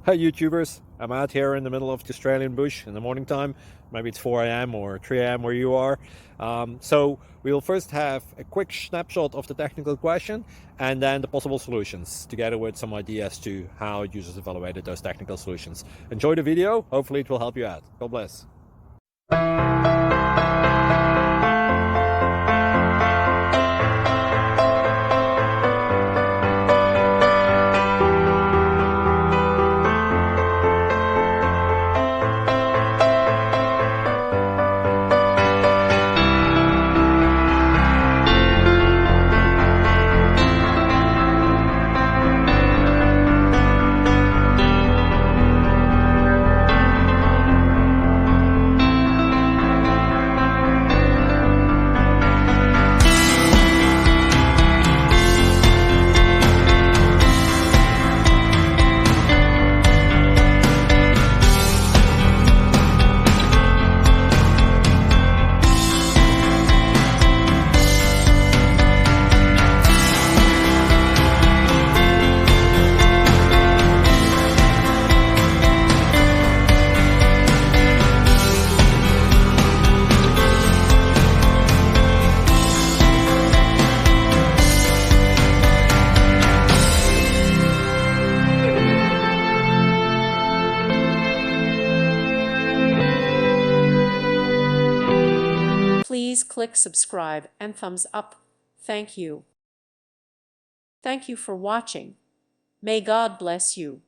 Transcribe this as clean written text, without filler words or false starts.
Hi YouTubers, I'm out here in the middle of the Australian bush in the morning time. Maybe it's 4 a.m. or 3 a.m. where you are. So we'll first have a quick snapshot of the technical question and then the possible solutions, together with some ideas to how users evaluated those technical solutions. Enjoy the video, hopefully it will help you out. God bless. Please click subscribe and thumbs up. Thank you. Thank you for watching. May God bless you.